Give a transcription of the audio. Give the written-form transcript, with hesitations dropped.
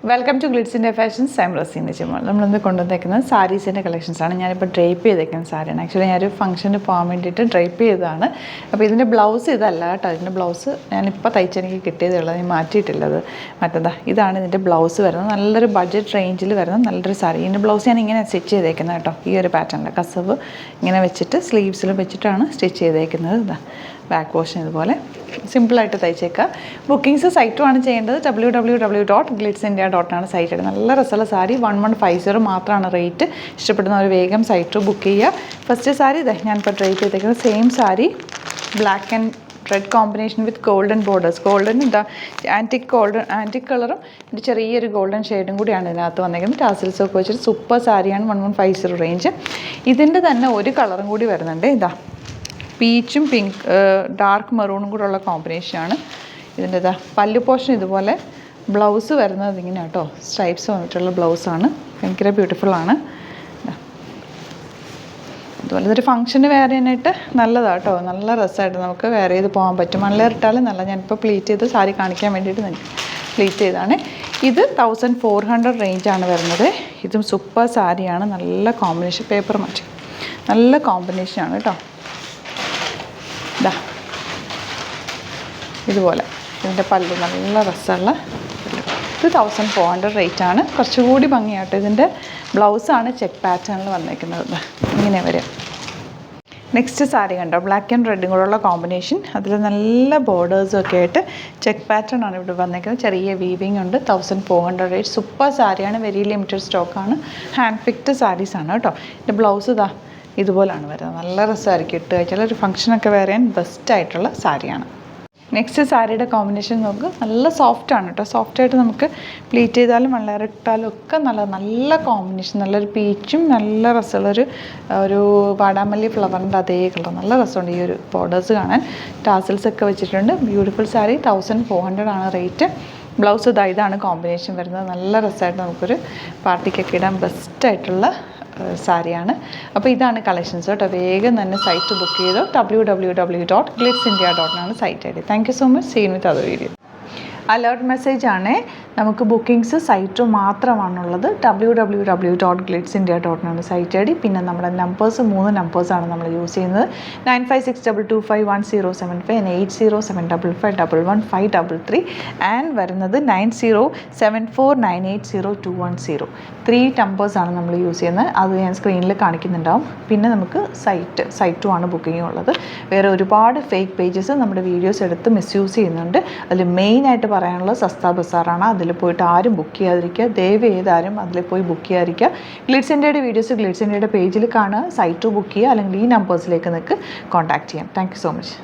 Welcome to glitz India fashions. I am Razeena Jamal. നമ്മളിന്ന് കൊണ്ടുവന്നേക്കുന്നത് സാരീസിൻ്റെ കളക്ഷൻസാണ്. ഞാനിപ്പോൾ ഡ്രൈപ്പ് ചെയ്തേക്കുന്ന സാരിയാണ്. ആക്ച്വലി ഞാനൊരു ഫംഗ്ഷന് പോകാൻ വേണ്ടിയിട്ട് ഡ്രൈപ്പ് ചെയ്തതാണ്. അപ്പോൾ ഇതിൻ്റെ ബ്ലൗസ് ഇതല്ല കേട്ടോ. ഇതിൻ്റെ ബ്ലൗസ് ഞാനിപ്പോൾ തയ്ച്ചെനിക്ക് കിട്ടിയതേ ഉള്ളൂ, ഞാൻ മാറ്റിയിട്ടില്ലത്. മറ്റേതാ ഇതാണ് ഇതിൻ്റെ ബ്ലൗസ് വരുന്നത്. നല്ലൊരു ബഡ്ജറ്റ് റേഞ്ചിൽ വരുന്ന നല്ലൊരു സാരി. ഇതിൻ്റെ ബ്ലൗസ് ഞാൻ ഇങ്ങനെ സ്റ്റിച്ച് ചെയ്തേക്കുന്നത് കേട്ടോ. ഈ ഒരു പാറ്റേണിൽ കസവ് ഇങ്ങനെ വെച്ചിട്ട് സ്ലീവ്സിൽ വെച്ചിട്ടാണ് സ്റ്റിച്ച് ചെയ്തേക്കുന്നത്. ഇതാ ബാക്ക് പോർഷൻ ഇതുപോലെ സിമ്പിളായിട്ട് തയ്ച്ചേക്കുക. ബുക്കിംഗ്സ് സൈറ്റുമാണ് ചെയ്യേണ്ടത്. www.glitzindia.com ആണ് സൈറ്റ്. നല്ല രസമുള്ള സാരി 1150 മാത്രമാണ് റേറ്റ്. ഇഷ്ടപ്പെടുന്നവർ വേഗം സൈറ്റ് ബുക്ക് ചെയ്യുക. ഫസ്റ്റ് സാരി ഇതേ ഞാനിപ്പോൾ ട്രൈ ചെയ്തേക്കുന്നത് same sari, black and red combination with golden borders. Golden ഇതാ ആൻറ്റിക് കളറും ഒരു ചെറിയൊരു ഗോൾഡൻ ഷെയ്ഡും കൂടിയാണ് ഇതിനകത്ത് വന്നേക്കുന്നത്. ടാസിൽസ് ഒക്കെ വെച്ചിട്ട് സൂപ്പർ സാരിയാണ്. 1150 റേഞ്ച്. ഇതിൻ്റെ തന്നെ ഒരു കളറും കൂടി വരുന്നുണ്ട്. ഇതാ പീച്ചും പിങ്ക് ഡാർക്ക് മെറൂണും കൂടെ ഉള്ള കോമ്പിനേഷനാണ്. ഇതിൻ്റെ ഇതാ പല്ലു പോർഷൻ ഇതുപോലെ. ബ്ലൗസ് വരുന്നത് ഇങ്ങനെ കേട്ടോ, സ്ട്രൈപ്സ് വന്നിട്ടുള്ള ബ്ലൗസാണ്. ഭയങ്കര ബ്യൂട്ടിഫുള്ളാണ്. അതുപോലെ ഇതൊരു ഫംഗ്ഷന് വെയർ ചെയ്യാനായിട്ട് നല്ലതാണ് കേട്ടോ. നല്ല രസമായിട്ട് നമുക്ക് വെയർ ചെയ്ത് പോകാൻ പറ്റും. മൺലെയറിട്ടാലും നല്ല. ഞാനിപ്പോൾ പ്ലീറ്റ് ചെയ്ത് സാരി കാണിക്കാൻ വേണ്ടിയിട്ട് പ്ലീറ്റ് ചെയ്താണ്. ഇത് 1400 റേഞ്ചാണ് വരുന്നത്. ഇതും സൂപ്പർ സാരിയാണ്. നല്ല കോമ്പിനേഷൻ. പേപ്പർ മാറ്റി നല്ല കോമ്പിനേഷനാണ് കേട്ടോ. ഇതാ ഇതുപോലെ ഇതിൻ്റെ പല്ല് നല്ല രസമുള്ള പല്ല്. ഇത് 1400 റേറ്റാണ്. കുറച്ചുകൂടി ഭംഗിയാട്ടോ. ഇതിൻ്റെ ബ്ലൗസാണ് ചെക്ക് പാറ്റേണിൽ വന്നേക്കുന്നത്. ഇങ്ങനെ വരും. നെക്സ്റ്റ് സാരി കണ്ടോ, ബ്ലാക്ക് ആൻഡ് റെഡും കൂടെയുള്ള കോമ്പിനേഷൻ. അതിൽ നല്ല ബോർഡേഴ്സും ഒക്കെ ആയിട്ട് ചെക്ക് പാറ്റേൺ ആണ് ഇവിടെ വന്നേക്കുന്നത്. ചെറിയ വീവിങ് ഉണ്ട്. 1400 റേറ്റ്. സൂപ്പർ സാരിയാണ്. വെരി ലിമിറ്റഡ് സ്റ്റോക്കാണ്. ഹാൻഡ് പിക്ഡ് സാരീസാണ് കേട്ടോ. ഇതിൻ്റെ ബ്ലൗസ് ഇതാ ഇതുപോലാണ് വരുന്നത്. നല്ല രസമായിരിക്കും ഇട്ട് കഴിച്ചാൽ. ഒരു ഫംഗ്ഷനൊക്കെ വെയർ ചെയ്യാൻ ബെസ്റ്റായിട്ടുള്ള സാരിയാണ്. നെക്സ്റ്റ് സാരിയുടെ കോമ്പിനേഷൻ നോക്ക്. നല്ല സോഫ്റ്റാണ് കേട്ടോ. സോഫ്റ്റായിട്ട് നമുക്ക് പ്ലീറ്റ് ചെയ്താലും വെള്ളേറെ ഇട്ടാലും ഒക്കെ നല്ല കോമ്പിനേഷൻ. നല്ലൊരു പീച്ചും നല്ല രസമുള്ളൊരു വാടാമല്ലി ഫ്ലവറിൻ്റെ അതേ കളർ. നല്ല രസമുണ്ട് ഈ ഒരു ബോർഡേഴ്സ് കാണാൻ. ടാസിൽസ് ഒക്കെ വെച്ചിട്ടുണ്ട്. ബ്യൂട്ടിഫുൾ സാരി. 1400 ആണ് റേറ്റ്. ബ്ലൗസ് ഇതാണ് കോമ്പിനേഷൻ വരുന്നത്. നല്ല രസമായിട്ട് നമുക്കൊരു പാർട്ടിക്കൊക്കെ ഇടാൻ ബെസ്റ്റായിട്ടുള്ള സാരിയാണ്. അപ്പോൾ ഇതാണ് കളക്ഷൻസ് കേട്ടോ. വേഗം തന്നെ സൈറ്റ് ബുക്ക് ചെയ്തോ. www.glitzindia.com ആണ് സൈറ്റ് ഐ ഡി. Thank you so much. See you with other video. Alert message ആണ്. നമുക്ക് ബുക്കിംഗ്സ് സൈറ്റ് മാത്രമാണുള്ളത്. www.glitzindia.com ആണ് സൈറ്റ് ഐ ഡി. പിന്നെ നമ്മുടെ നമ്പേഴ്സ് 3 നമ്പേഴ്സാണ് നമ്മൾ യൂസ് ചെയ്യുന്നത്. 9562251075 and 8075551533 ആൻഡ് വരുന്നത് 9074980210. 3 നമ്പേഴ്സാണ് നമ്മൾ യൂസ് ചെയ്യുന്നത്. അത് ഞാൻ സ്ക്രീനിൽ കാണിക്കുന്നുണ്ടാവും. പിന്നെ നമുക്ക് സൈറ്റും ആണ് ബുക്കിംഗ് ഉള്ളത്. വേറെ ഒരുപാട് ഫേക്ക് പേജസ് നമ്മുടെ വീഡിയോസ് എടുത്ത് മിസ്യൂസ് ചെയ്യുന്നുണ്ട്. അതിൽ മെയിനായിട്ട് പറയാനുള്ളത് സസ്ത ബസാറാണ്. അതിൽ പോയിട്ട് ആരും ബുക്ക് ചെയ്യാതിരിക്കുക. ദയവ് ചെയ്താരും അതിൽ പോയി ബുക്ക് ചെയ്യാതിരിക്കുക. ഗ്ലിറ്റ്സ് ഇന്ത്യയുടെ വീഡിയോസ് ഗ്ലിറ്റ്സ് ഇന്ത്യയുടെ പേജിൽ കാണുക. സൈറ്റ് ബുക്ക് ചെയ്യുക. അല്ലെങ്കിൽ ഈ നമ്പേഴ്സിലേക്ക് നിങ്ങൾക്ക് കോൺടാക്ട് ചെയ്യാം. Thank you so much.